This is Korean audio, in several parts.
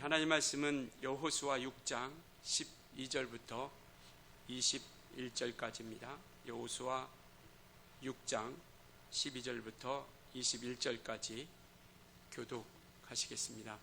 하나님 말씀은 여호수아 6장 12절부터 21절까지입니다. 여호수아 6장 12절부터 21절까지 교독하시겠습니다.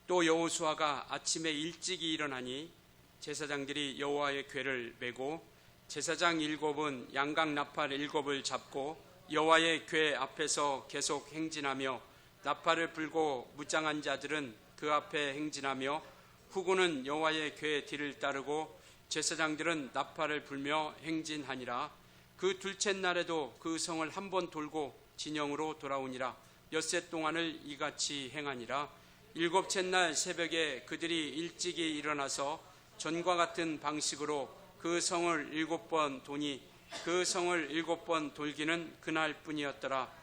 또 여호수아가 아침에 일찍이 일어나니 제사장들이 여호와의 궤를 메고 제사장 7은 양각 나팔 7을 잡고 여호와의 궤 앞에서 계속 행진하며 나팔을 불고 무장한 자들은 그 앞에 행진하며 후군은 여호와의 궤 뒤를 따르고 제사장들은 나팔을 불며 행진하니라. 그 둘째 날에도 그 성을 한 번 돌고 진영으로 돌아오니라. 엿새 동안을 이같이 행하니라. 일곱째 날 새벽에 그들이 일찍이 일어나서 전과 같은 방식으로 그 성을 7번 도니 그 성을 7번 돌기는 그날 뿐이었더라.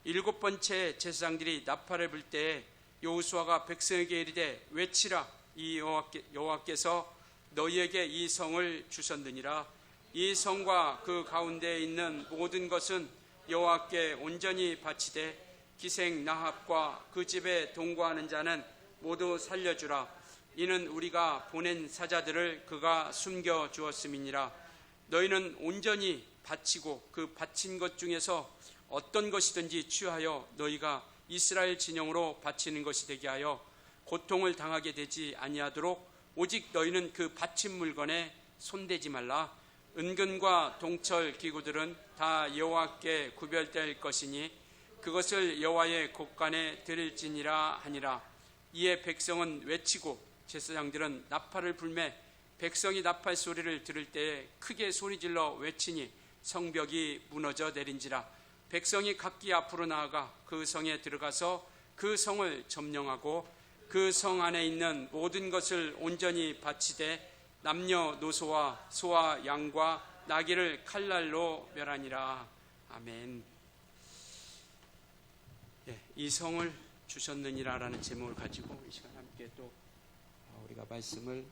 7번째 제사장들이 나팔을 불 때에 여호수아가 백성에게 이르되 외치라. 이 여호와께서 너희에게 이 성을 주셨느니라. 이 성과 그 가운데에 있는 모든 것은 여호와께 온전히 바치되 기생 나합과 그 집에 동거하는 자는 모두 살려주라. 이는 우리가 보낸 사자들을 그가 숨겨 주었음이니라. 너희는 온전히 바치고 그 바친 것 중에서 어떤 것이든지 취하여 너희가 이스라엘 진영으로 바치는 것이 되게 하여 고통을 당하게 되지 아니하도록 오직 너희는 그 바친 물건에 손대지 말라. 은근과 동철 기구들은 다 여호와께 구별될 것이니 그것을 여호와의 곳간에 드릴지니라 하니라. 이에 백성은 외치고 제사장들은 나팔을 불매 백성이 나팔 소리를 들을 때에 크게 소리질러 외치니 성벽이 무너져 내린지라. 백성이 각기 앞으로 나아가 그 성에 들어가서 그 성을 점령하고 그 성 안에 있는 모든 것을 온전히 바치되 남녀노소와 소와 양과 나귀를 칼날로 멸하니라. 아멘. 이 성을 주셨느니라라는 제목을 가지고 이 시간 함께 또 우리가 말씀을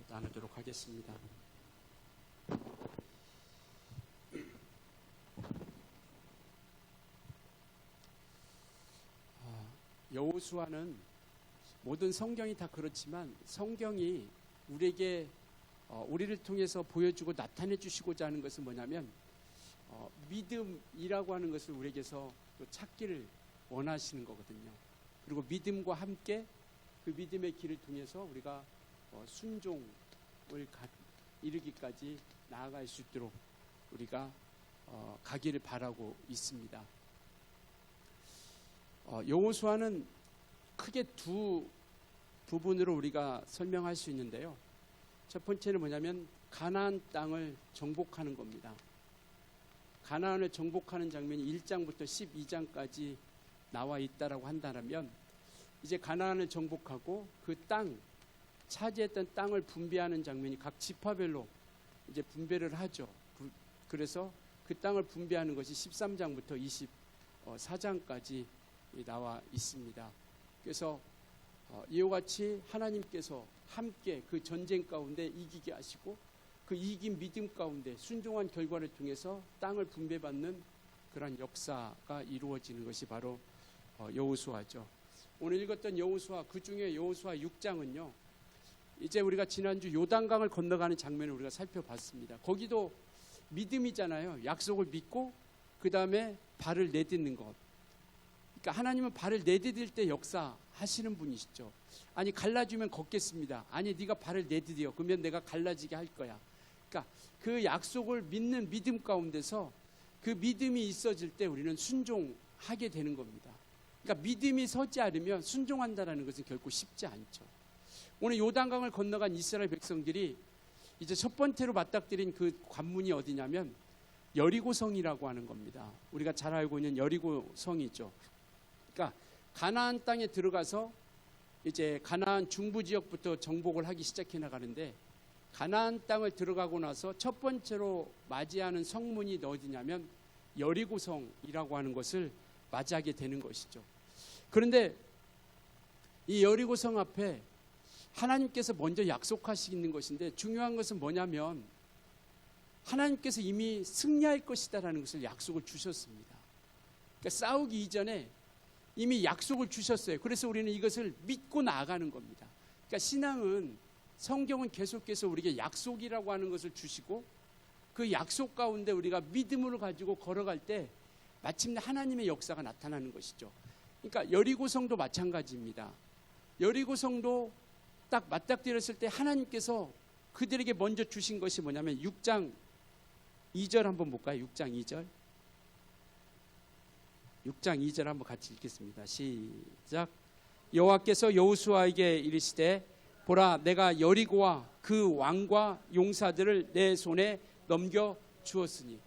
나누도록 하겠습니다. 여호수아는 모든 성경이 다 그렇지만 성경이 우리에게 우리를 통해서 보여주고 나타내 주시고자 하는 것은 뭐냐면 믿음이라고 하는 것을 우리에게서 또 찾기를 원하시는 거거든요. 그리고 믿음과 함께 그 믿음의 길을 통해서 우리가 순종을 이르기까지 나아갈 수 있도록 우리가 가기를 바라고 있습니다. 여호수아는 크게 두 부분으로 우리가 설명할 수 있는데요. 첫 번째는 뭐냐면 가나안 땅을 정복하는 겁니다. 가나안을 정복하는 장면이 1장부터 12장까지 나와 있다라고 한다면 이제 가나안을 정복하고 그 땅 차지했던 땅을 분배하는 장면이 각 지파별로 이제 분배를 하죠. 그래서 그 땅을 분배하는 것이 13장부터 24장까지 나와 있습니다. 그래서 이와 같이 하나님께서 함께 그 전쟁 가운데 이기게 하시고 그 이긴 믿음 가운데 순종한 결과를 통해서 땅을 분배받는 그런 역사가 이루어지는 것이 바로 여호수아죠. 오늘 읽었던 여호수아, 그 중에 여호수아 6장은요. 이제 우리가 지난주 요단강을 건너가는 장면을 우리가 살펴봤습니다. 거기도 믿음이잖아요. 약속을 믿고 그 다음에 발을 내딛는 것. 그러니까 하나님은 발을 내디딜 때 역사하시는 분이시죠. 아니 갈라지면 걷겠습니다. 아니 네가 발을 내디뎌. 그러면 내가 갈라지게 할 거야. 그러니까 그 약속을 믿는 믿음 가운데서 그 믿음이 있어질 때 우리는 순종하게 되는 겁니다. 그러니까 믿음이 서지 않으면 순종한다는 것은 결코 쉽지 않죠. 오늘 요단강을 건너간 이스라엘 백성들이 이제 첫 번째로 맞닥뜨린 그 관문이 어디냐면 여리고성이라고 하는 겁니다. 우리가 잘 알고 있는 여리고성이죠. 그러니까 가나안 땅에 들어가서 이제 가나안 중부 지역부터 정복을 하기 시작해 나가는데 가나안 땅을 들어가고 나서 첫 번째로 맞이하는 성문이 어디냐면 여리고성이라고 하는 것을 맞이하게 되는 것이죠. 그런데 이 여리고성 앞에 하나님께서 먼저 약속하시는 것인데 중요한 것은 뭐냐면 하나님께서 이미 승리할 것이다라는 것을 약속을 주셨습니다. 그러니까 싸우기 이전에 이미 약속을 주셨어요. 그래서 우리는 이것을 믿고 나아가는 겁니다. 그러니까 신앙은, 성경은 계속해서 우리에게 약속이라고 하는 것을 주시고 그 약속 가운데 우리가 믿음으로 가지고 걸어갈 때 마침내 하나님의 역사가 나타나는 것이죠. 그러니까 여리고성도 마찬가지입니다. 여리고성도 딱 맞닥뜨렸을 때 하나님께서 그들에게 먼저 주신 것이 뭐냐면 6장 2절 한번 볼까요? 6장 2절. 6장 2절 한번 같이 읽겠습니다. 시작. 여호와께서 여호수아에게 이르시되 보라, 내가 여리고와 그 왕과 용사들을 내 손에 넘겨 주었으니.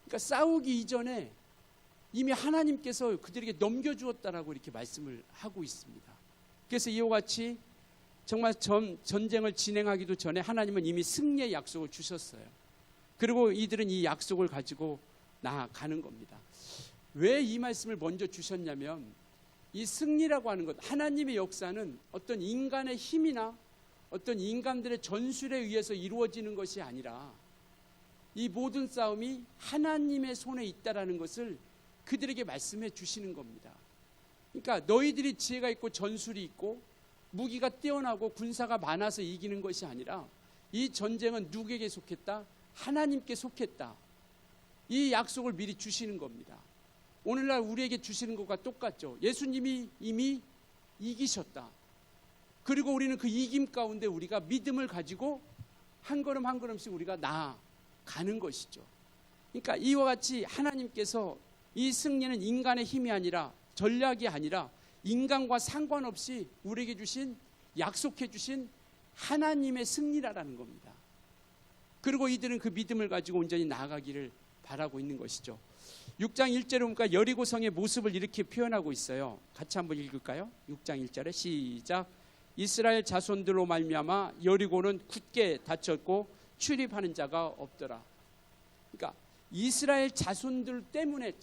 그러니까 싸우기 이전에 이미 하나님께서 그들에게 넘겨 주었다라고 이렇게 말씀을 하고 있습니다. 그래서 이와 같이 정말 전쟁을 진행하기도 전에 하나님은 이미 승리의 약속을 주셨어요. 그리고 이들은 이 약속을 가지고 나아가는 겁니다. 왜 이 말씀을 먼저 주셨냐면 이 승리라고 하는 것, 하나님의 역사는 어떤 인간의 힘이나 어떤 인간들의 전술에 의해서 이루어지는 것이 아니라 이 모든 싸움이 하나님의 손에 있다라는 것을 그들에게 말씀해 주시는 겁니다. 그러니까 너희들이 지혜가 있고 전술이 있고 무기가 뛰어나고 군사가 많아서 이기는 것이 아니라 이 전쟁은 누구에게 속했다? 하나님께 속했다. 이 약속을 미리 주시는 겁니다. 오늘날 우리에게 주시는 것과 똑같죠. 예수님이 이미 이기셨다. 그리고 우리는 그 이김 가운데 우리가 믿음을 가지고 한 걸음 한 걸음씩 우리가 나아가는 것이죠. 그러니까 이와 같이 하나님께서 이 승리는 인간의 힘이 아니라, 전략이 아니라 인간과 상관없이 우리에게 주신, 약속해 주신 하나님의 승리라는 겁니다. 그리고 이들은 그 믿음을 가지고 온전히 나아가기를 바라고 있는 것이죠. 6장 1절에 보니까 여리고성의 모습을 이렇게 표현하고 있어요. 같이 한번 읽을까요? 6장 1절에 시작. 이스라엘 자손들로 말미암아 여리고는 굳게 닫혔고 출입하는 자가 없더라. 그러니까 이스라엘 자손들 때문에,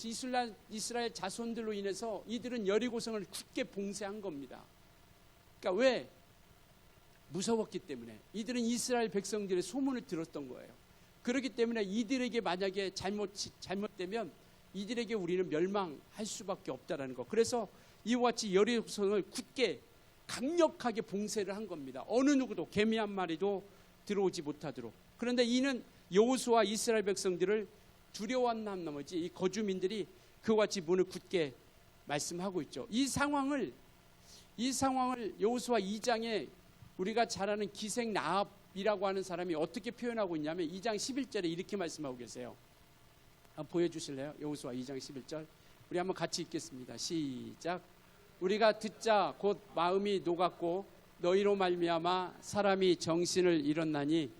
이스라엘 자손들로 인해서 이들은 여리고성을 굳게 봉쇄한 겁니다. 그러니까 왜? 무서웠기 때문에. 이들은 이스라엘 백성들의 소문을 들었던 거예요. 그렇기 때문에 이들에게 만약에 잘못되면 이들에게 우리는 멸망할 수밖에 없다라는 거. 그래서 이와 같이 여리고성을 굳게 강력하게 봉쇄를 한 겁니다. 어느 누구도, 개미 한 마리도 들어오지 못하도록. 그런데 이는 여호수아 이스라엘 백성들을 두려워한 나머지 이 거주민들이 그와 같이 문을 굳게 말씀하고 있죠. 이 상황을 여호수아 2장에 우리가 잘 아는 기생 나합이라고 하는 사람이 어떻게 표현하고 있냐면 2장 11절에 이렇게 말씀하고 계세요. 한번 보여주실래요? 여호수아 2장 11절. 우리 한번 같이 읽겠습니다. 시작. 우리가 듣자 곧 마음이 녹았고 너희로 말미암아 사람이 정신을 잃었나니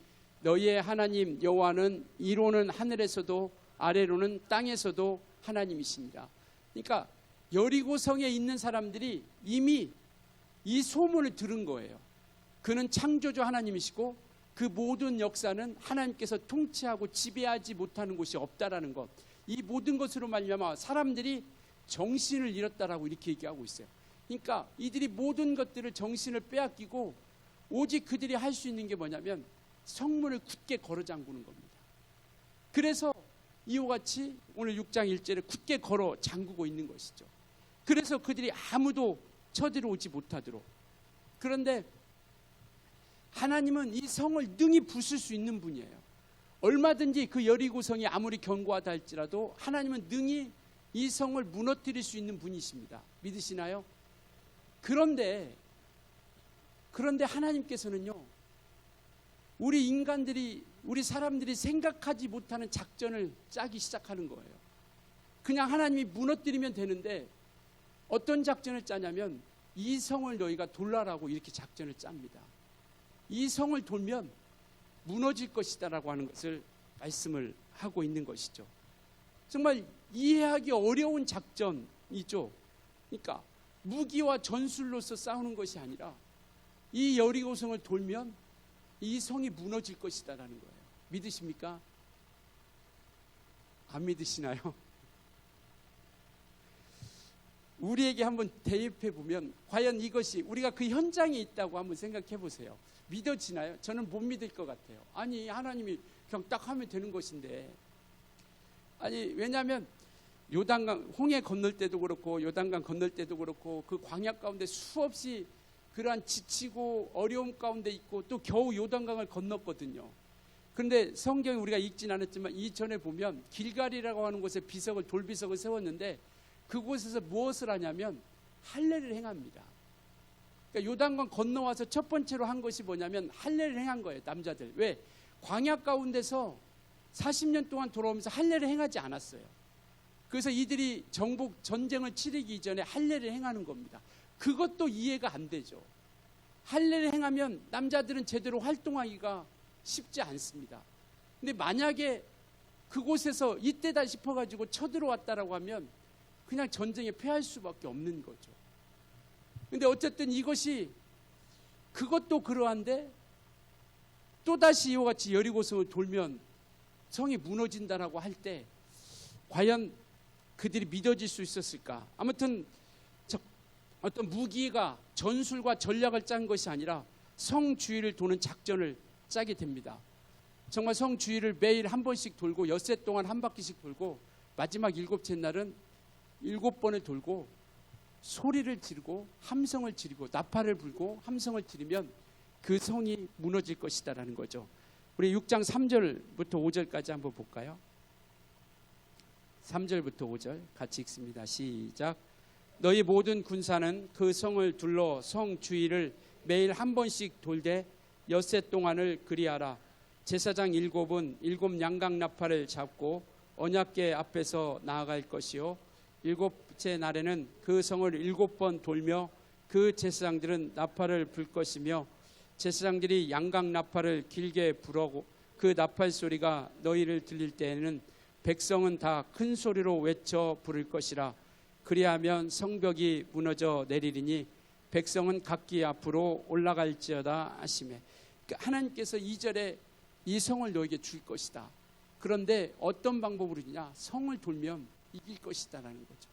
너희의 하나님 여호와는 이로는 하늘에서도 아래로는 땅에서도 하나님이십니다. 그러니까 여리고성에 있는 사람들이 이미 이 소문을 들은 거예요. 그는 창조주 하나님이시고 그 모든 역사는 하나님께서 통치하고 지배하지 못하는 곳이 없다라는 것. 이 모든 것으로 말미암아 사람들이 정신을 잃었다라고 이렇게 얘기하고 있어요. 그러니까 이들이 모든 것들을 정신을 빼앗기고 오직 그들이 할 수 있는 게 뭐냐면 성문을 굳게 걸어 잠그는 겁니다. 그래서 이와 같이 오늘 6장 1절에 굳게 걸어 잠그고 있는 것이죠. 그래서 그들이 아무도 쳐들어오지 못하도록. 그런데 하나님은 이 성을 능히 부술 수 있는 분이에요. 얼마든지 그 여리고성이 아무리 견고하다 할지라도 하나님은 능히 이 성을 무너뜨릴 수 있는 분이십니다. 믿으시나요? 그런데 하나님께서는요, 우리 사람들이 생각하지 못하는 작전을 짜기 시작하는 거예요. 그냥 하나님이 무너뜨리면 되는데 어떤 작전을 짜냐면 이 성을 너희가 돌라라고 이렇게 작전을 짭니다. 이 성을 돌면 무너질 것이다라고 하는 것을 말씀을 하고 있는 것이죠. 정말 이해하기 어려운 작전이죠. 그러니까 무기와 전술로서 싸우는 것이 아니라 이 여리고성을 돌면 이 성이 무너질 것이다라는 거예요. 믿으십니까? 안 믿으시나요? 우리에게 한번 대입해 보면 과연 이것이 우리가 그 현장에 있다고 한번 생각해 보세요. 믿어지나요? 저는 못 믿을 것 같아요. 아니 하나님이 그냥 딱 하면 되는 것인데, 아니 왜냐하면 요단강 홍해 건널 때도 그렇고 요단강 건널 때도 그렇고 그 광야 가운데 수없이 그러한 지치고 어려움 가운데 있고 또 겨우 요단강을 건넜거든요. 그런데 성경에 우리가 읽진 않았지만 이전에 보면 길갈이라고 하는 곳에 비석을 돌비석을 세웠는데 그곳에서 무엇을 하냐면 할례를 행합니다. 그러니까 요단강 건너와서 첫 번째로 한 것이 뭐냐면 할례를 행한 거예요. 남자들. 왜? 광야 가운데서 40년 동안 돌아오면서 할례를 행하지 않았어요. 그래서 이들이 정복 전쟁을 치르기 이전에 할례를 행하는 겁니다. 그것도 이해가 안 되죠. 할례를 행하면 남자들은 제대로 활동하기가 쉽지 않습니다. 근데 만약에 그곳에서 이때다 싶어가지고 쳐들어왔다라고 하면 그냥 전쟁에 패할 수밖에 없는 거죠. 근데 어쨌든 이것이 그것도 그러한데 또다시 이와 같이 여리고성을 돌면 성이 무너진다라고 할 때 과연 그들이 믿어질 수 있었을까? 아무튼 어떤 무기가 전술과 전략을 짠 것이 아니라 성 주위를 도는 작전을 짜게 됩니다. 정말 성 주위를 매일 한 번씩 돌고 엿새 동안 한 바퀴씩 돌고 마지막 일곱째 날은 7번을 돌고 소리를 지르고 함성을 지르고 나팔을 불고 함성을 지르면 그 성이 무너질 것이다라는 거죠. 우리 6장 3절부터 5절까지 한번 볼까요? 3절부터 5절 같이 읽습니다. 시작. 너희 모든 군사는 그 성을 둘러 성 주위를 매일 한 번씩 돌되 엿새 동안을 그리하라. 제사장 7은 7 양각 나팔을 잡고 언약궤 앞에서 나아갈 것이요 7째 날에는 그 성을 7번 돌며 그 제사장들은 나팔을 불 것이며 제사장들이 양각 나팔을 길게 불어고 그 나팔 소리가 너희를 들릴 때에는 백성은 다 큰 소리로 외쳐 부를 것이라. 그리하면 성벽이 무너져 내리리니 백성은 각기 앞으로 올라갈지어다 하시매. 그러니까 하나님께서 2절에 이 성을 너에게 줄 것이다. 그런데 어떤 방법으로 주냐? 성을 돌면 이길 것이다라는 거죠.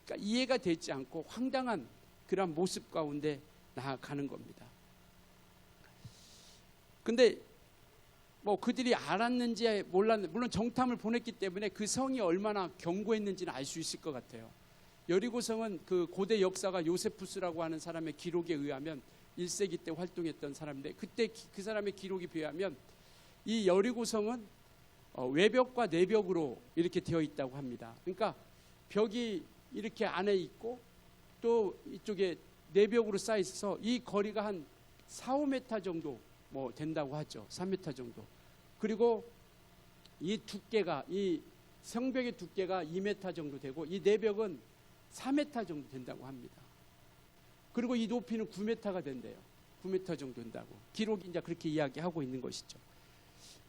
그러니까 이해가 되지 않고 황당한 그런 모습 가운데 나아가는 겁니다. 근데 뭐 그들이 알았는지 몰랐는지, 물론 정탐을 보냈기 때문에 그 성이 얼마나 견고했는지는 알 수 있을 것 같아요. 여리고성은 그 고대 역사가 요세푸스라고 하는 사람의 기록에 의하면 1세기 때 활동했던 사람인데 그때 그 사람의 기록에 비하면 이 여리고성은 외벽과 내벽으로 이렇게 되어 있다고 합니다. 그러니까 벽이 이렇게 안에 있고 또 이쪽에 내벽으로 쌓여 있어서 이 거리가 한 4, 5m 정도 뭐 된다고 하죠. 3m 정도. 그리고 이 두께가 이 성벽의 두께가 2m 정도 되고 이 내벽은 4m 정도 된다고 합니다. 그리고 이 높이는 9m가 된대요. 9m 정도 된다고. 기록이 이제 그렇게 이야기하고 있는 것이죠.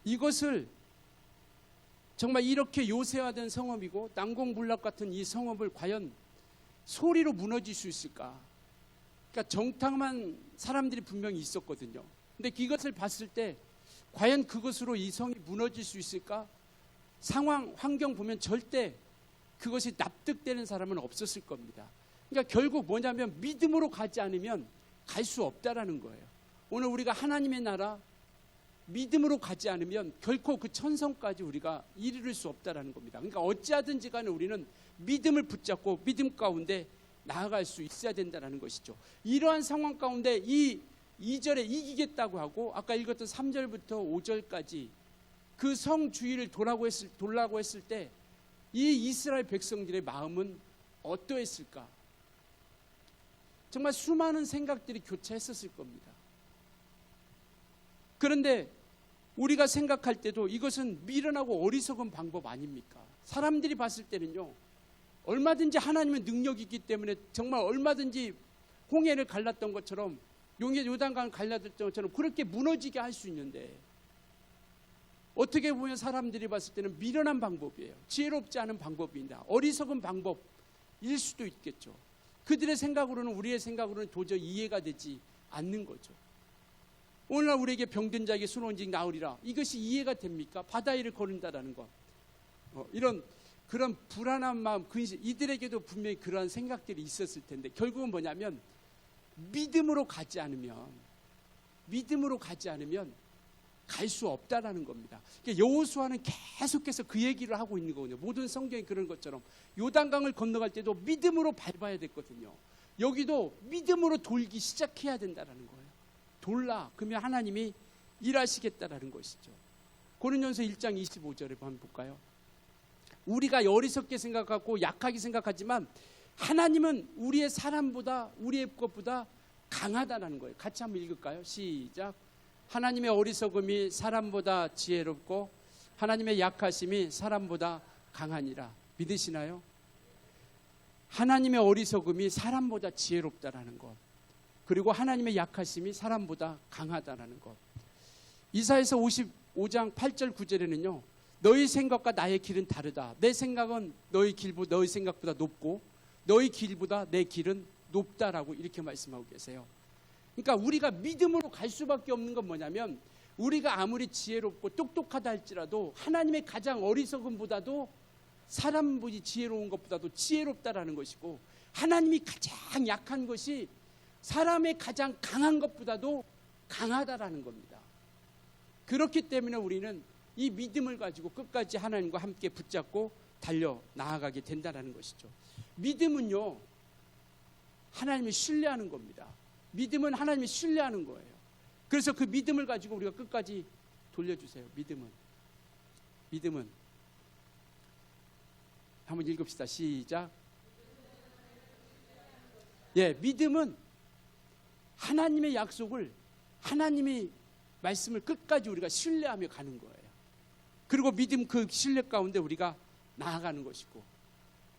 이것을 정말 이렇게 요새화된 성읍이고 난공불락 같은 이 성읍을 과연 소리로 무너질 수 있을까? 그러니까 정탐한 사람들이 분명히 있었거든요. 근데 이것을 봤을 때 과연 그것으로 이 성이 무너질 수 있을까? 상황, 환경 보면 절대 그것이 납득되는 사람은 없었을 겁니다. 그러니까 결국 뭐냐면 믿음으로 가지 않으면 갈 수 없다라는 거예요. 오늘 우리가 하나님의 나라 믿음으로 가지 않으면 결코 그 천성까지 우리가 이르를 수 없다라는 겁니다. 그러니까 어찌하든지 간에 우리는 믿음을 붙잡고 믿음 가운데 나아갈 수 있어야 된다는 것이죠. 이러한 상황 가운데 이 2절에 이기겠다고 하고 아까 읽었던 3절부터 5절까지 그 성 주위를 돌라고 했을 때 이 이스라엘 백성들의 마음은 어떠했을까? 정말 수많은 생각들이 교차했었을 겁니다. 그런데 우리가 생각할 때도 이것은 미련하고 어리석은 방법 아닙니까? 사람들이 봤을 때는요, 얼마든지 하나님의 능력이 있기 때문에 정말 얼마든지 홍해를 갈랐던 것처럼 요단강을 갈랐던 것처럼 그렇게 무너지게 할 수 있는데 어떻게 보면 사람들이 봤을 때는 미련한 방법이에요. 지혜롭지 않은 방법입니다. 어리석은 방법일 수도 있겠죠. 그들의 생각으로는 우리의 생각으로는 도저히 이해가 되지 않는 거죠. 오늘날 우리에게 병든 자에게 순원직 나으리라. 이것이 이해가 됩니까? 바다 위를 걸은다라는 것. 이런 그런 불안한 마음, 이들에게도 분명히 그러한 생각들이 있었을 텐데 결국은 뭐냐면 믿음으로 가지 않으면 갈 수 없다라는 겁니다. 그러니까 여호수아는 계속해서 그 얘기를 하고 있는 거거든요. 모든 성경이 그런 것처럼 요단강을 건너갈 때도 믿음으로 밟아야 됐거든요. 여기도 믿음으로 돌기 시작해야 된다라는 거예요. 돌라 그러면 하나님이 일하시겠다라는 것이죠. 고린도전서 1장 25절에 한번 볼까요? 우리가 어리석게 생각하고 약하게 생각하지만 하나님은 우리의 사람보다 우리의 것보다 강하다라는 거예요. 같이 한번 읽을까요? 시작. 하나님의 어리석음이 사람보다 지혜롭고 하나님의 약하심이 사람보다 강하니라. 믿으시나요? 하나님의 어리석음이 사람보다 지혜롭다라는 것, 그리고 하나님의 약하심이 사람보다 강하다라는 것. 이사야서 55장 8절 9절에는요, 너희 생각과 나의 길은 다르다. 내 생각은 너희 생각보다 높고 너희 길보다 내 길은 높다라고 이렇게 말씀하고 계세요. 그러니까 우리가 믿음으로 갈 수밖에 없는 건 뭐냐면, 우리가 아무리 지혜롭고 똑똑하다 할지라도 하나님의 가장 어리석음보다도 사람보다 지혜로운 것보다도 지혜롭다라는 것이고, 하나님이 가장 약한 것이 사람의 가장 강한 것보다도 강하다라는 겁니다. 그렇기 때문에 우리는 이 믿음을 가지고 끝까지 하나님과 함께 붙잡고 달려 나아가게 된다는 것이죠. 믿음은요, 하나님을 신뢰하는 겁니다. 믿음은 하나님을 신뢰하는 거예요. 그래서 그 믿음을 가지고 우리가 끝까지 돌려주세요. 믿음은 한번 읽읍시다. 시작. 예, 믿음은 하나님의 약속을, 하나님의 말씀을 끝까지 우리가 신뢰하며 가는 거예요. 그리고 믿음 그 신뢰 가운데 우리가 나아가는 것이고,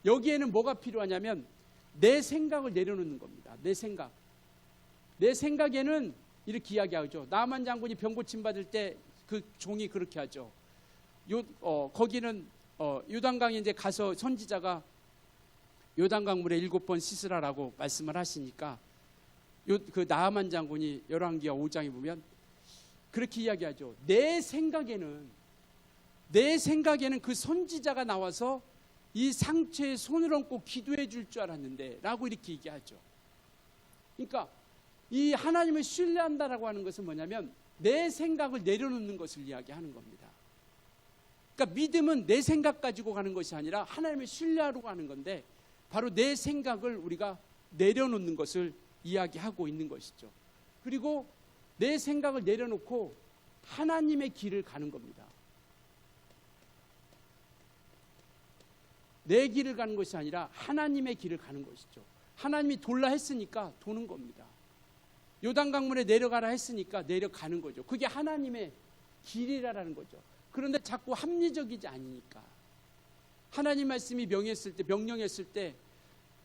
여기에는 뭐가 필요하냐면 내 생각을 내려놓는 겁니다. 내 생각에는 이렇게 이야기하죠. 나만 장군이 병 고침 받을 때 그 종이 그렇게 하죠. 거기는 요단강에 이제 가서 선지자가 요단강 물에 7번 씻으라라고 말씀을 하시니까 그 나아만 장군이 열왕기하 5장에 보면 그렇게 이야기하죠. 내 생각에는 그 선지자가 나와서 이 상처에 손을 얹고 기도해 줄 줄 알았는데 라고 이렇게 얘기하죠. 그러니까 이 하나님을 신뢰한다라고 하는 것은 뭐냐면 내 생각을 내려놓는 것을 이야기하는 겁니다. 그러니까 믿음은 내 생각 가지고 가는 것이 아니라 하나님을 신뢰하려고 하는 건데, 바로 내 생각을 우리가 내려놓는 것을 이야기하고 있는 것이죠. 그리고 내 생각을 내려놓고 하나님의 길을 가는 겁니다. 내 길을 가는 것이 아니라 하나님의 길을 가는 것이죠. 하나님이 돌라 했으니까 도는 겁니다. 요단강물에 내려가라 했으니까 내려가는 거죠. 그게 하나님의 길이라는 거죠. 그런데 자꾸 합리적이지 않으니까, 하나님 말씀이 명령했을 때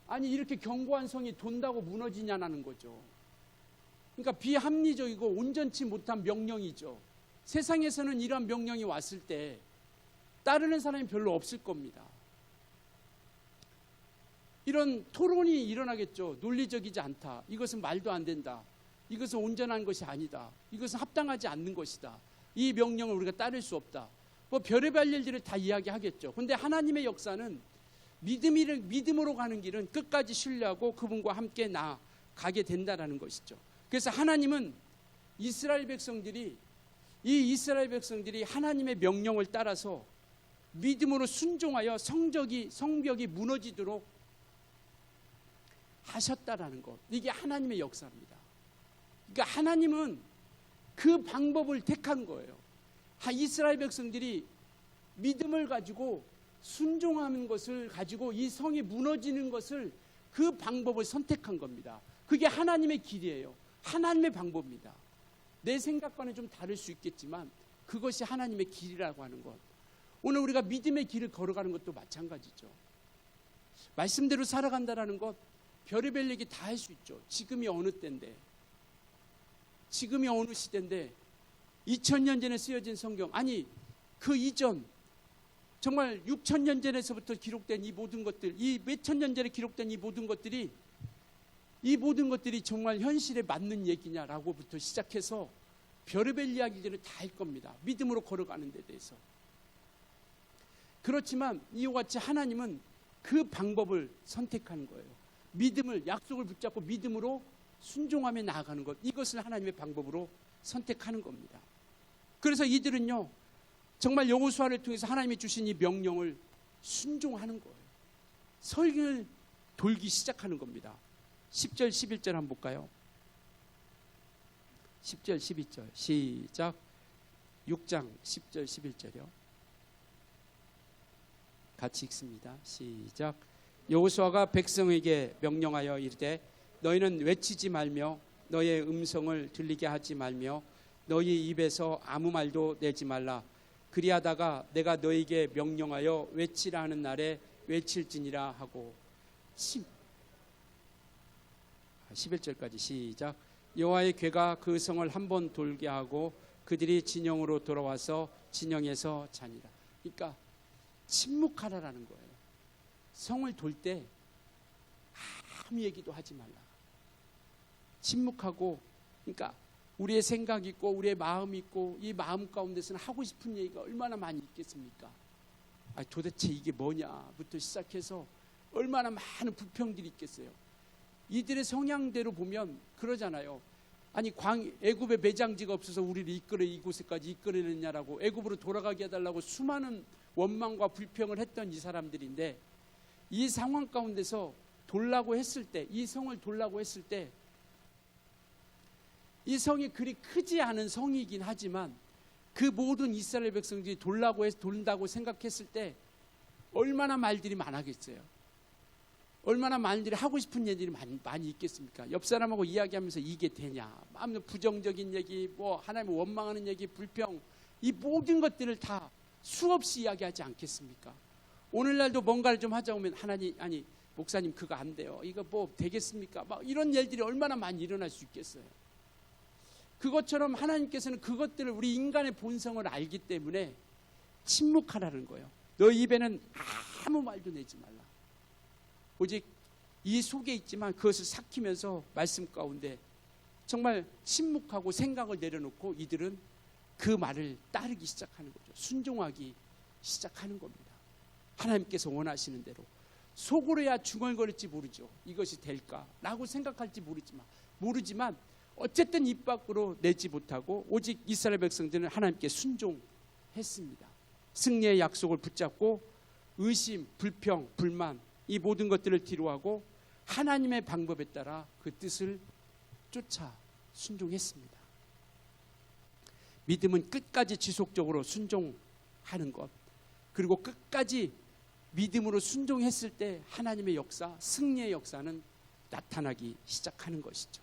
아니 이렇게 견고한 성이 돈다고 무너지냐는 거죠. 그러니까 비합리적이고 온전치 못한 명령이죠. 세상에서는 이러한 명령이 왔을 때 따르는 사람이 별로 없을 겁니다. 이런 토론이 일어나겠죠. 논리적이지 않다. 이것은 말도 안 된다. 이것은 온전한 것이 아니다. 이것은 합당하지 않는 것이다. 이 명령을 우리가 따를 수 없다. 뭐 별의별 일들을 다 이야기하겠죠. 그런데 하나님의 역사는 믿음으로 가는 길은 끝까지 신뢰하고 그분과 함께 나아가게 된다는 것이죠. 그래서 하나님은 이스라엘 백성들이 하나님의 명령을 따라서 믿음으로 순종하여 성벽이 무너지도록 하셨다라는 것, 이게 하나님의 역사입니다. 그러니까 하나님은 그 방법을 택한 거예요. 이스라엘 백성들이 믿음을 가지고 순종하는 것을 가지고 이 성이 무너지는 것을, 그 방법을 선택한 겁니다. 그게 하나님의 길이에요. 하나님의 방법입니다. 내 생각과는 좀 다를 수 있겠지만 그것이 하나님의 길이라고 하는 것. 오늘 우리가 믿음의 길을 걸어가는 것도 마찬가지죠. 말씀대로 살아간다라는 것, 별의별 얘기 다 할 수 있죠. 지금이 어느 때인데, 지금이 어느 시대인데, 2000년 전에 쓰여진 성경, 아니 그 이전 정말 6000년 전에서부터 기록된 이 모든 것들, 이 몇천 년 전에 기록된 이 모든 것들이 정말 현실에 맞는 얘기냐라고부터 시작해서 별의별 이야기들을 다 할 겁니다. 믿음으로 걸어가는 데 대해서. 그렇지만 이와 같이 하나님은 그 방법을 선택하는 거예요. 믿음을, 약속을 붙잡고 믿음으로 순종하며 나아가는 것, 이것을 하나님의 방법으로 선택하는 겁니다. 그래서 이들은요 정말 여호수아를 통해서 하나님이 주신 이 명령을 순종하는 거예요. 성을 돌기 시작하는 겁니다. 10절 11절 한번 볼까요? 10절 12절 시작. 6장 10절 11절이요. 같이 읽습니다. 시작. 여호수아가 백성에게 명령하여 이르되 너희는 외치지 말며 너의 음성을 들리게 하지 말며 너희 입에서 아무 말도 내지 말라. 그리하다가 내가 너희에게 명령하여 외치라 하는 날에 외칠지니라 하고 11절까지 시작. 여호와의 궤가 그 성을 한번 돌게 하고 그들이 진영으로 돌아와서 진영에서 자니라. 그러니까 침묵하라라는 거예요. 성을 돌 때 아무 얘기도 하지 말라. 침묵하고, 그러니까 우리의 생각이 있고 우리의 마음이 있고 이 마음 가운데서는 하고 싶은 얘기가 얼마나 많이 있겠습니까? 도대체 이게 뭐냐부터 시작해서 얼마나 많은 불평들이 있겠어요. 이들의 성향대로 보면 그러잖아요. 아니 애굽에 매장지가 없어서 우리를 이끌어 이곳에까지 이끌어냈냐라고 애굽으로 돌아가게 해달라고 수많은 원망과 불평을 했던 이 사람들인데, 이 상황 가운데서 돌라고 했을 때, 이 성을 돌라고 했을 때, 이 성이 그리 크지 않은 성이긴 하지만 그 모든 이스라엘 백성들이 돌다고 생각했을 때 얼마나 말들이 많았겠어요. 얼마나 말들이 하고 싶은 얘기들이 많이 있겠습니까? 옆 사람하고 이야기하면서 이게 되냐, 부정적인 얘기, 하나님을 원망하는 얘기, 불평, 이 모든 것들을 다 수없이 이야기하지 않겠습니까? 오늘날도 뭔가를 좀 하자 오면 하나님, 아니 목사님 그거 안 돼요, 이거 되겠습니까? 이런 일들이 얼마나 많이 일어날 수 있겠어요. 그것처럼 하나님께서는 그것들을, 우리 인간의 본성을 알기 때문에 침묵하라는 거예요. 너 입에는 아무 말도 내지 말라. 오직 이 속에 있지만 그것을 삭히면서 말씀 가운데 정말 침묵하고 생각을 내려놓고 이들은 그 말을 따르기 시작하는 거죠. 순종하기 시작하는 겁니다. 하나님께서 원하시는 대로. 속으로야 중얼거릴지 모르죠. 이것이 될까라고 생각할지 모르지만 어쨌든 입 밖으로 내지 못하고 오직 이스라엘 백성들은 하나님께 순종했습니다. 승리의 약속을 붙잡고 의심, 불평, 불만, 이 모든 것들을 뒤로하고 하나님의 방법에 따라 그 뜻을 쫓아 순종했습니다. 믿음은 끝까지 지속적으로 순종하는 것, 그리고 끝까지 믿음으로 순종했을 때 하나님의 역사, 승리의 역사는 나타나기 시작하는 것이죠.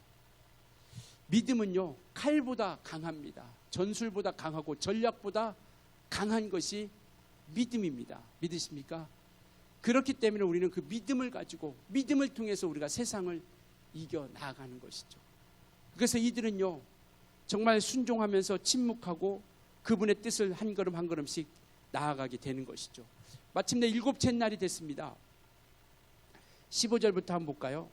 믿음은요, 칼보다 강합니다. 전술보다 강하고 전략보다 강한 것이 믿음입니다. 믿으십니까? 그렇기 때문에 우리는 그 믿음을 가지고, 믿음을 통해서 우리가 세상을 이겨 나아가는 것이죠. 그래서 이들은요 정말 순종하면서 침묵하고 그분의 뜻을 한 걸음 한 걸음씩 나아가게 되는 것이죠. 마침내 일곱째 날이 됐습니다. 15절부터 한번 볼까요?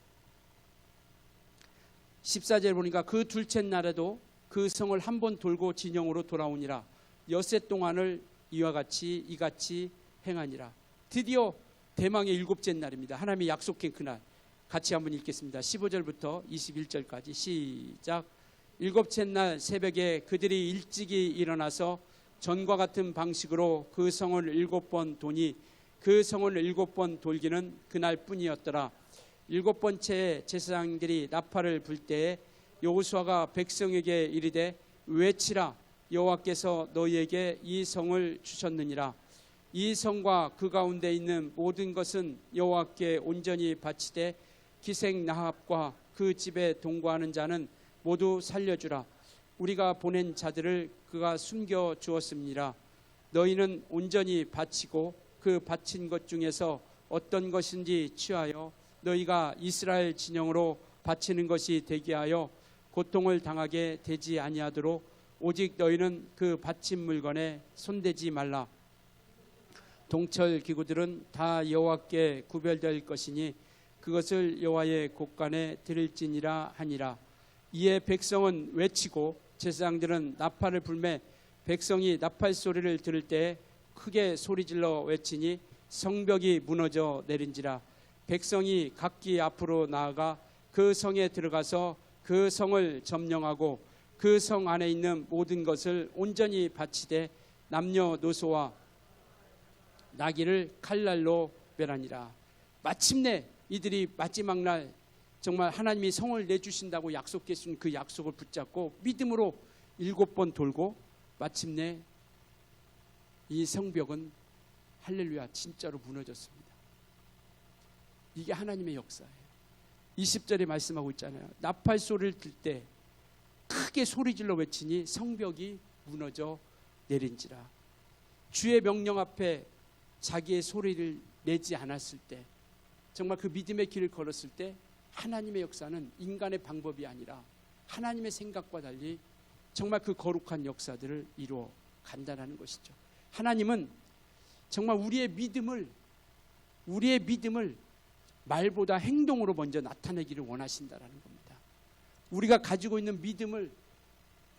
14절 보니까 그 둘째 날에도 그 성을 한 번 돌고 진영으로 돌아오니라. 엿새 동안을 이같이 행하니라. 드디어 대망의 일곱째 날입니다. 하나님이 약속한 그날. 같이 한번 읽겠습니다. 15절부터 21절까지 시작. 일곱째 날 새벽에 그들이 일찍이 일어나서 전과 같은 방식으로 그 성을 7번 도니 그 성을 7번 돌기는 그날 뿐이었더라. 7번째 제사장들이 나팔을 불 때에 여호수아가 백성에게 이르되 외치라. 여호와께서 너희에게 이 성을 주셨느니라. 이 성과 그 가운데 있는 모든 것은 여호와께 온전히 바치되 기생 나합과 그 집에 동거하는 자는 모두 살려주라. 우리가 보낸 자들을 그가 숨겨 주었습니다. 너희는 온전히 바치고 그 바친 것 중에서 어떤 것인지 취하여 너희가 이스라엘 진영으로 바치는 것이 되게 하여 고통을 당하게 되지 아니하도록 오직 너희는 그 바친 물건에 손대지 말라. 동철 기구들은 다 여호와께 구별될 것이니 그것을 여호와의 곳간에 드릴지니라 하니라. 이에 백성은 외치고 제사장들은 나팔을 불매 백성이 나팔 소리를 들을 때 크게 소리질러 외치니 성벽이 무너져 내린지라. 백성이 각기 앞으로 나아가 그 성에 들어가서 그 성을 점령하고 그 성 안에 있는 모든 것을 온전히 바치되 남녀노소와 나귀를 칼날로 멸하니라. 마침내 이들이 마지막 날 정말 하나님이 성을 내주신다고 약속해 주신 그 약속을 붙잡고 믿음으로 7번 돌고 마침내 이 성벽은 할렐루야 진짜로 무너졌습니다. 이게 하나님의 역사예요. 20절에 말씀하고 있잖아요. 나팔 소리를 들 때 크게 소리질러 외치니 성벽이 무너져 내린지라. 주의 명령 앞에 자기의 소리를 내지 않았을 때, 정말 그 믿음의 길을 걸었을 때 하나님의 역사는 인간의 방법이 아니라 하나님의 생각과 달리 정말 그 거룩한 역사들을 이루어 간다는 것이죠. 하나님은 정말 우리의 믿음을 말보다 행동으로 먼저 나타내기를 원하신다는 겁니다. 우리가 가지고 있는 믿음을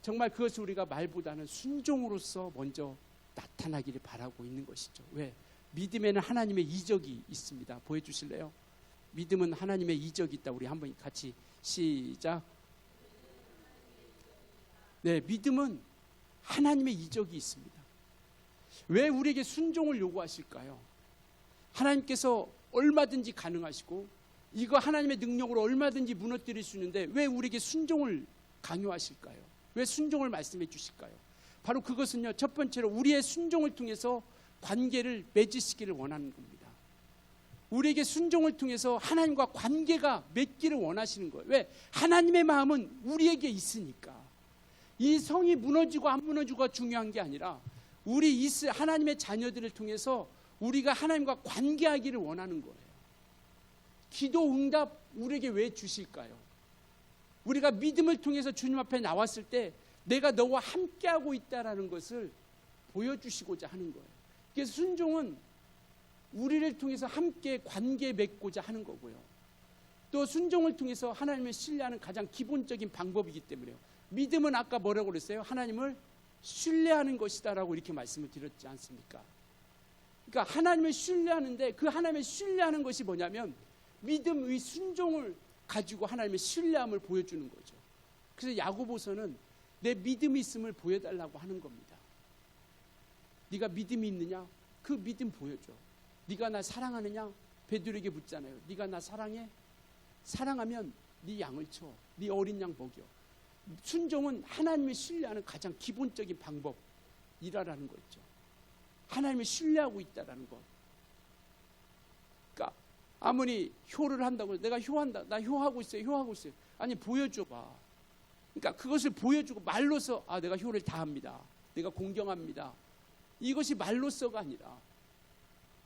정말 그것을 우리가 말보다는 순종으로서 먼저 나타나기를 바라고 있는 것이죠. 왜? 믿음에는 하나님의 이적이 있습니다. 보여주실래요? 믿음은 하나님의 이적이 있다. 우리 한번 같이 시작. 네, 믿음은 하나님의 이적이 있습니다. 왜 우리에게 순종을 요구하실까요? 하나님께서 얼마든지 가능하시고 이거 하나님의 능력으로 얼마든지 무너뜨릴 수 있는데 왜 우리에게 순종을 강요하실까요? 왜 순종을 말씀해 주실까요? 바로 그것은요, 첫 번째로 우리의 순종을 통해서 관계를 맺으시기를 원하는 겁니다. 우리에게 순종을 통해서 하나님과 관계가 맺기를 원하시는 거예요. 왜? 하나님의 마음은 우리에게 있으니까. 이 성이 무너지고 안 무너지고가 중요한 게 아니라 우리 하나님의 자녀들을 통해서 우리가 하나님과 관계하기를 원하는 거예요. 기도 응답 우리에게 왜 주실까요? 우리가 믿음을 통해서 주님 앞에 나왔을 때 내가 너와 함께하고 있다는 것을 보여주시고자 하는 거예요. 그래서 순종은 우리를 통해서 함께 관계 맺고자 하는 거고요. 또 순종을 통해서 하나님을 신뢰하는 가장 기본적인 방법이기 때문에요. 믿음은 아까 뭐라고 그랬어요? 하나님을 신뢰하는 것이다라고 이렇게 말씀을 드렸지 않습니까? 그러니까 하나님을 신뢰하는데 그 하나님을 신뢰하는 것이 뭐냐면 믿음의 순종을 가지고 하나님의 신뢰함을 보여주는 거죠. 그래서 야고보서는 내 믿음이 있음을 보여달라고 하는 겁니다. 네가 믿음이 있느냐? 그 믿음 보여줘. 네가 나 사랑하느냐? 베드로에게 묻잖아요. 네가 나 사랑해? 사랑하면 네 양을 쳐. 네 어린 양 먹여. 순종은 하나님을 신뢰하는 가장 기본적인 방법이라는 거죠. 하나님을 신뢰하고 있다라는 것. 그러니까 아무리 효를 한다고 해서 내가 효한다. 나 효하고 있어요. 아니 보여줘봐. 그러니까 그것을 보여주고 말로서 내가 효를 다합니다. 내가 공경합니다. 이것이 말로서가 아니라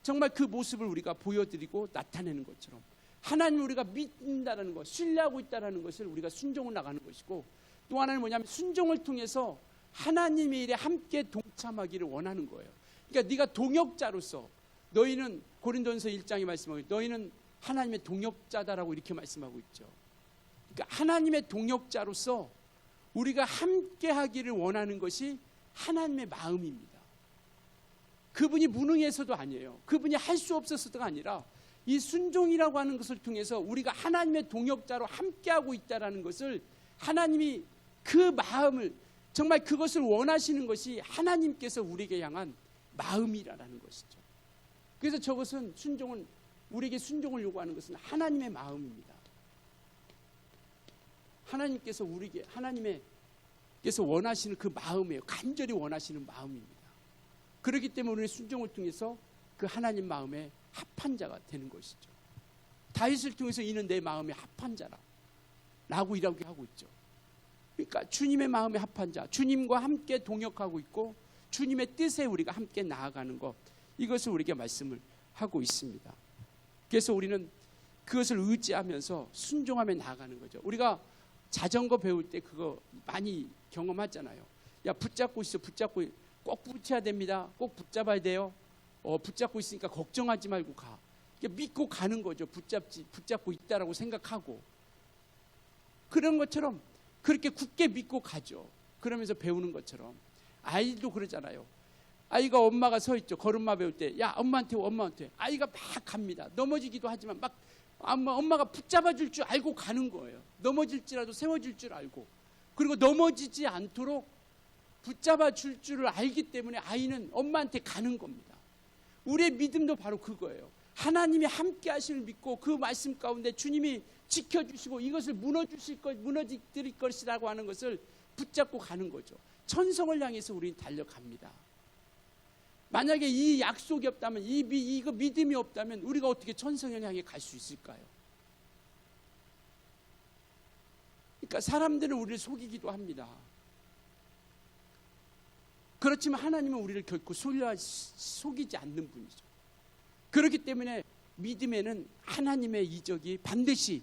정말 그 모습을 우리가 보여드리고 나타내는 것처럼 하나님을 우리가 믿는다는 것, 신뢰하고 있다는 것을 우리가 순종을 나가는 것이고, 또 하나는 뭐냐면 순종을 통해서 하나님의 일에 함께 동참하기를 원하는 거예요. 그러니까 네가 동역자로서, 너희는 고린도전서 1장에 말씀하고 너희는 하나님의 동역자다라고 이렇게 말씀하고 있죠. 그러니까 하나님의 동역자로서 우리가 함께 하기를 원하는 것이 하나님의 마음입니다. 그분이 무능해서도 아니에요. 그분이 할 수 없어서도 아니라 이 순종이라고 하는 것을 통해서 우리가 하나님의 동역자로 함께하고 있다는 것을, 하나님이 그 마음을, 정말 그것을 원하시는 것이 하나님께서 우리에게 향한 마음이라는 것이죠. 그래서 저것은 순종은, 우리에게 순종을 요구하는 것은 하나님의 마음입니다. 하나님께서 우리에게, 하나님께서 원하시는 그 마음이에요. 간절히 원하시는 마음입니다. 그렇기 때문에 우리의 순종을 통해서 그 하나님 마음에 합한 자가 되는 것이죠. 다윗을 통해서 이는 내 마음에 합한 자라 라고 이렇게 하고 있죠. 그러니까 주님의 마음에 합한 자, 주님과 함께 동역하고 있고 주님의 뜻에 우리가 함께 나아가는 것, 이것을 우리에게 말씀을 하고 있습니다. 그래서 우리는 그것을 의지하면서 순종하며 나아가는 거죠. 우리가 자전거 배울 때 그거 많이 경험하잖아요. 야, 붙잡고 있어, 붙잡고 꼭 붙여야 됩니다. 꼭 붙잡아야 돼요. 붙잡고 있으니까 걱정하지 말고 가. 믿고 가는 거죠. 붙잡고 있다라고 생각하고. 그런 것처럼 그렇게 굳게 믿고 가죠. 그러면서 배우는 것처럼. 아이도 그러잖아요. 아이가 엄마가 서 있죠. 걸음마 배울 때. 야, 엄마한테. 아이가 막 갑니다. 넘어지기도 하지만 막 엄마가 붙잡아 줄 줄 알고 가는 거예요. 넘어질지라도 세워줄 줄 알고. 그리고 넘어지지 않도록 붙잡아 줄 줄을 알기 때문에 아이는 엄마한테 가는 겁니다. 우리의 믿음도 바로 그거예요. 하나님이 함께 하심을 믿고 그 말씀 가운데 주님이 지켜주시고 이것을 무너뜨릴 것이라고 하는 것을 붙잡고 가는 거죠. 천성을 향해서 우리는 달려갑니다. 만약에 이 약속이 없다면, 이거 믿음이 없다면 우리가 어떻게 천성을 향해 갈 수 있을까요? 그러니까 사람들은 우리를 속이기도 합니다. 그렇지만 하나님은 우리를 결코 속이지 않는 분이죠. 그렇기 때문에 믿음에는 하나님의 이적이 반드시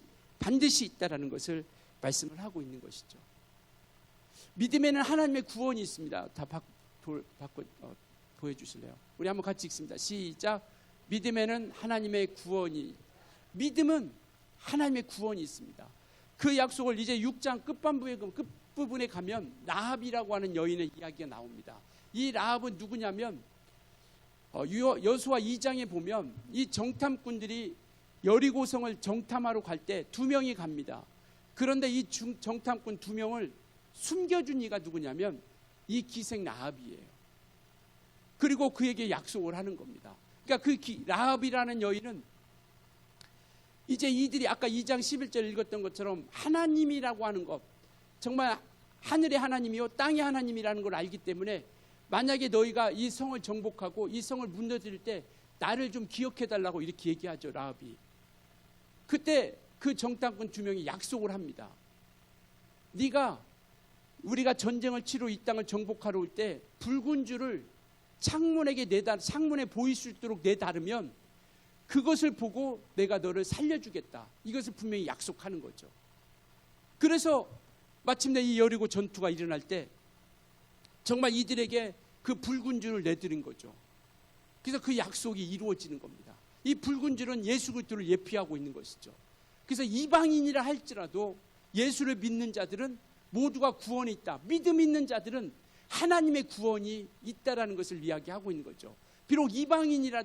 있다라는 것을 말씀을 하고 있는 것이죠. 믿음에는 하나님의 구원이 있습니다. 다 보여주실래요? 우리 한번 같이 읽습니다. 시작. 믿음에는 하나님의 구원이, 믿음은 하나님의 구원이 있습니다. 그 약속을 이제 6장 끝부분에 가면 라합이라고 하는 여인의 이야기가 나옵니다. 이 라합은 누구냐면 여수와 2장에 보면 이 정탐꾼들이 여리고성을 정탐하러 갈 때 2명이 갑니다. 그런데 이 정탐꾼 2명을 숨겨준 이가 누구냐면 이 기생 라합이에요. 그리고 그에게 약속을 하는 겁니다. 그러니까 라합이라는 여인은 이제 이들이 아까 2장 11절 읽었던 것처럼 하나님이라고 하는 것, 정말 하늘의 하나님이요 땅의 하나님이라는 걸 알기 때문에 만약에 너희가 이 성을 정복하고 이 성을 무너뜨릴 때 나를 좀 기억해달라고 이렇게 얘기하죠, 라합이. 그때 그 정탐꾼 2명이 약속을 합니다. 네가 우리가 전쟁을 치러 이 땅을 정복하러 올 때 붉은 줄을 창문에 보일 수 있도록 내다르면 그것을 보고 내가 너를 살려주겠다. 이것을 분명히 약속하는 거죠. 그래서 마침내 이 여리고 전투가 일어날 때 정말 이들에게 그 붉은 줄을 내드린 거죠. 그래서 그 약속이 이루어지는 겁니다. 이 붉은 줄은 예수 그리스도를 예표하고 있는 것이죠. 그래서 이방인이라 할지라도 예수를 믿는 자들은 모두가 구원이 있다. 믿음 있는 자들은 하나님의 구원이 있다라는 것을 이야기하고 있는 거죠. 비록 이방인이라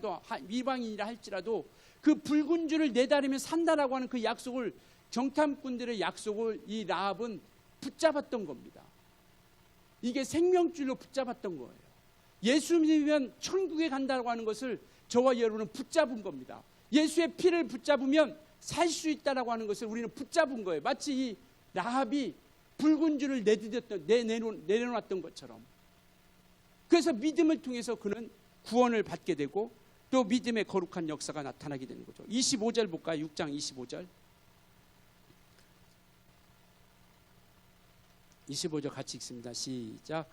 할지라도 그 붉은 줄을 내다르면 산다라고 하는 그 약속을, 정탐꾼들의 약속을 이 라합은 붙잡았던 겁니다. 이게 생명줄로 붙잡았던 거예요. 예수 믿으면 천국에 간다고 하는 것을 저와 여러분은 붙잡은 겁니다. 예수의 피를 붙잡으면 살 수 있다라고 하는 것을 우리는 붙잡은 거예요. 마치 이 라합이 붉은 줄을 내려놨던 것처럼. 그래서 믿음을 통해서 그는 구원을 받게 되고 또 믿음의 거룩한 역사가 나타나게 되는 거죠. 25절 볼까요? 6장 25절. 25절 같이 읽습니다. 시작.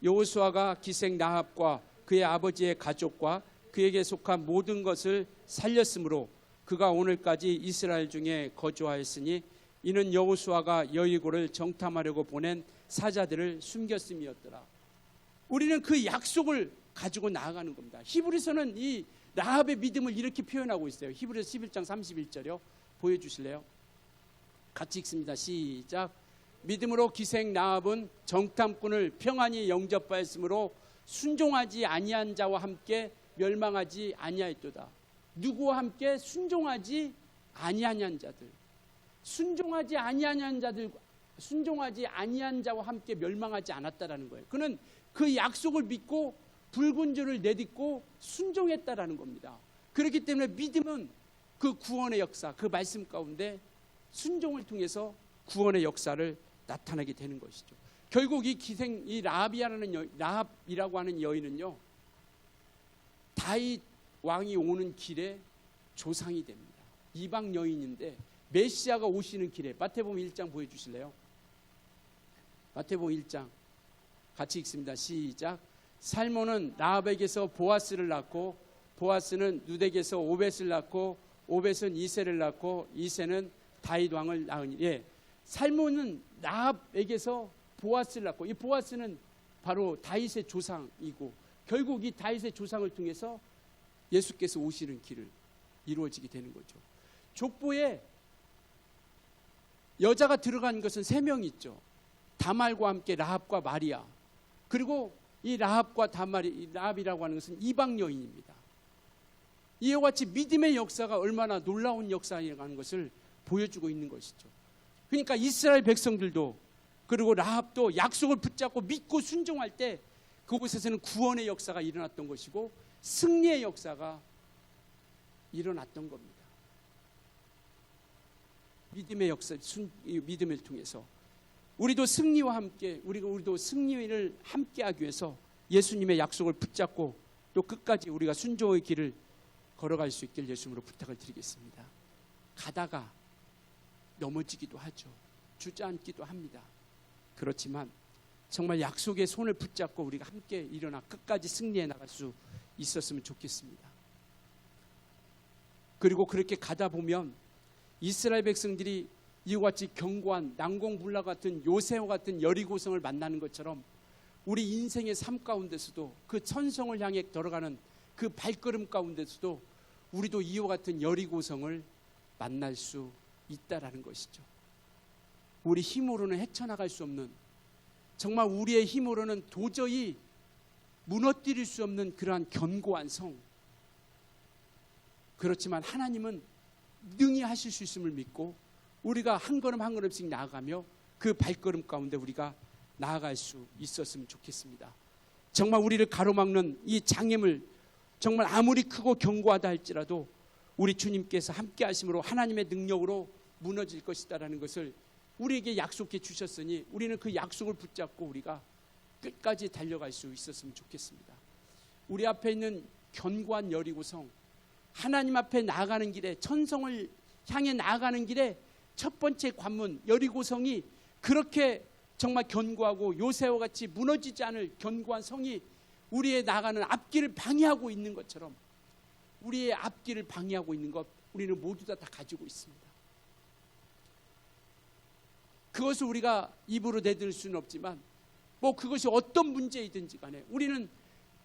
여호수아가 기생 라합과 그의 아버지의 가족과 그에게 속한 모든 것을 살렸으므로 그가 오늘까지 이스라엘 중에 거주하였으니 이는 여호수아가 여리고를 정탐하려고 보낸 사자들을 숨겼음이었더라. 우리는 그 약속을 가지고 나아가는 겁니다. 히브리서는 이 라합의 믿음을 이렇게 표현하고 있어요. 히브리서 11장 31절이요. 보여주실래요? 같이 읽습니다. 시작. 믿음으로 기생 라합은 정탐꾼을 평안히 영접하였으므로 순종하지 아니한 자와 함께 멸망하지 아니하였도다. 누구와 함께? 순종하지 아니한 자들. 순종하지 아니한 자와 함께 멸망하지 않았다라는 거예요. 그는 그 약속을 믿고 붉은 줄을 내딛고 순종했다라는 겁니다. 그렇기 때문에 믿음은 그 구원의 역사, 그 말씀 가운데 순종을 통해서 구원의 역사를 나타나게 되는 것이죠. 결국 이 라합이라고 하는 여인은요, 다윗 왕이 오는 길에 조상이 됩니다. 이방 여인인데 메시아가 오시는 길에, 마태복음 1장 보여주실래요? 마태복음 1장 같이 읽습니다. 시작. 살몬은 라합에게서 보아스를 낳고 보아스는 룻에게서 오벳을 낳고 오벳은 이새를 낳고 이새는 다윗 왕을 낳으니. 예. 살몬은 라합에게서 보아스를 낳고, 이 보아스는 바로 다윗의 조상이고 결국 이 다윗의 조상을 통해서 예수께서 오시는 길을 이루어지게 되는 거죠. 족보에 여자가 들어간 것은 3명 있죠. 다말과 함께 라합과 마리아. 그리고 이 라합과 라합이라고 하는 것은 이방 여인입니다. 이와 같이 믿음의 역사가 얼마나 놀라운 역사라는 것을 보여주고 있는 것이죠. 그러니까 이스라엘 백성들도, 그리고 라합 또 약속을 붙잡고 믿고 순종할 때 그곳에서는 구원의 역사가 일어났던 것이고 승리의 역사가 일어났던 겁니다. 믿음의 역사, 믿음을 통해서 우리도 승리와 함께 우리도 승리를 함께하기 위해서 예수님의 약속을 붙잡고 또 끝까지 우리가 순종의 길을 걸어갈 수 있길 예수님으로 부탁을 드리겠습니다. 가다가 넘어지기도 하죠. 주저앉기도 합니다. 그렇지만 정말 약속의 손을 붙잡고 우리가 함께 일어나 끝까지 승리해 나갈 수 있었으면 좋겠습니다. 그리고 그렇게 가다 보면 이스라엘 백성들이 이와 같이 견고한 난공불락 같은 요새와 같은 여리고성을 만나는 것처럼 우리 인생의 삶 가운데서도 그 천성을 향해 걸어가는 그 발걸음 가운데서도 우리도 이와 같은 여리고성을 만날 수 있다라는 것이죠. 우리 힘으로는 헤쳐나갈 수 없는, 정말 우리의 힘으로는 도저히 무너뜨릴 수 없는 그러한 견고한 성. 그렇지만 하나님은 능히 하실 수 있음을 믿고 우리가 한 걸음 한 걸음씩 나아가며 그 발걸음 가운데 우리가 나아갈 수 있었으면 좋겠습니다. 정말 우리를 가로막는 이 장애물, 정말 아무리 크고 견고하다 할지라도 우리 주님께서 함께 하심으로 하나님의 능력으로 무너질 것이다라는 것을 우리에게 약속해 주셨으니 우리는 그 약속을 붙잡고 우리가 끝까지 달려갈 수 있었으면 좋겠습니다. 우리 앞에 있는 견고한 여리고성, 하나님 앞에 나아가는 길에, 천성을 향해 나아가는 길에 첫 번째 관문 여리고성이 그렇게 정말 견고하고 요새와 같이 무너지지 않을 견고한 성이 우리의 나가는 앞길을 방해하고 있는 것처럼 우리의 앞길을 방해하고 있는 것 우리는 모두 다 가지고 있습니다. 그것을 우리가 입으로 내들 수는 없지만 뭐 그것이 어떤 문제이든지 간에 우리는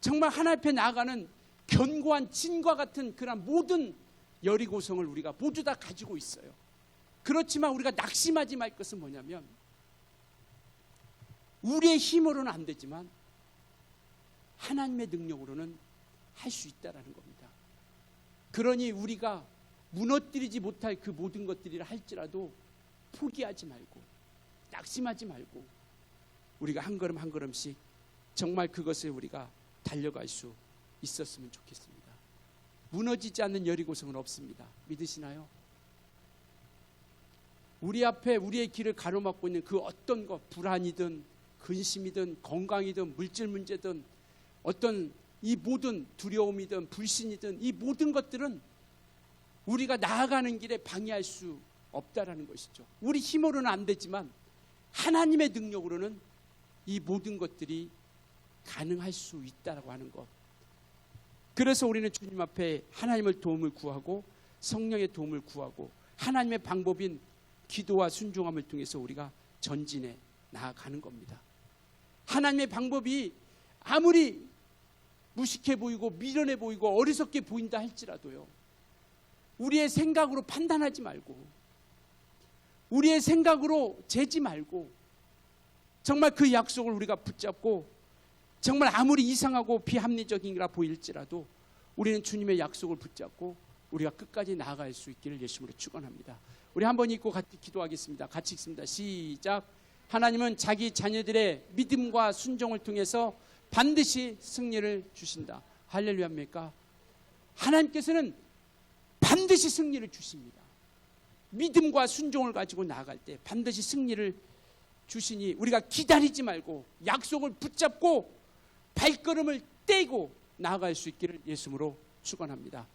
정말 하나님 앞에 나아가는 견고한 진과 같은 그런 모든 여리고성을 우리가 모두 다 가지고 있어요. 그렇지만 우리가 낙심하지 말 것은 뭐냐면 우리의 힘으로는 안 되지만 하나님의 능력으로는 할 수 있다라는 겁니다. 그러니 우리가 무너뜨리지 못할 그 모든 것들이라 할지라도 포기하지 말고 낙심하지 말고 우리가 한 걸음 한 걸음씩 정말 그것을 우리가 달려갈 수 있었으면 좋겠습니다. 무너지지 않는 여리고성은 없습니다. 믿으시나요? 우리 앞에 우리의 길을 가로막고 있는 그 어떤 것, 불안이든 근심이든 건강이든 물질 문제든 어떤 이 모든 두려움이든 불신이든 이 모든 것들은 우리가 나아가는 길에 방해할 수 없다라는 것이죠. 우리 힘으로는 안 되지만 하나님의 능력으로는 이 모든 것들이 가능할 수 있다라고 하는 것. 그래서 우리는 주님 앞에 하나님의 도움을 구하고 성령의 도움을 구하고 하나님의 방법인 기도와 순종함을 통해서 우리가 전진해 나아가는 겁니다. 하나님의 방법이 아무리 무식해 보이고 미련해 보이고 어리석게 보인다 할지라도요, 우리의 생각으로 판단하지 말고 우리의 생각으로 재지 말고 정말 그 약속을 우리가 붙잡고 정말 아무리 이상하고 비합리적이라 보일지라도 우리는 주님의 약속을 붙잡고 우리가 끝까지 나아갈 수 있기를 예수님으로 축원합니다. 우리 한번 읽고 같이 기도하겠습니다. 같이 읽습니다. 시작. 하나님은 자기 자녀들의 믿음과 순종을 통해서 반드시 승리를 주신다. 할렐루야입니까? 하나님께서는 반드시 승리를 주십니다. 믿음과 순종을 가지고 나아갈 때 반드시 승리를 주시니 우리가 기다리지 말고 약속을 붙잡고 발걸음을 떼고 나아갈 수 있기를 예수님으로 축원합니다.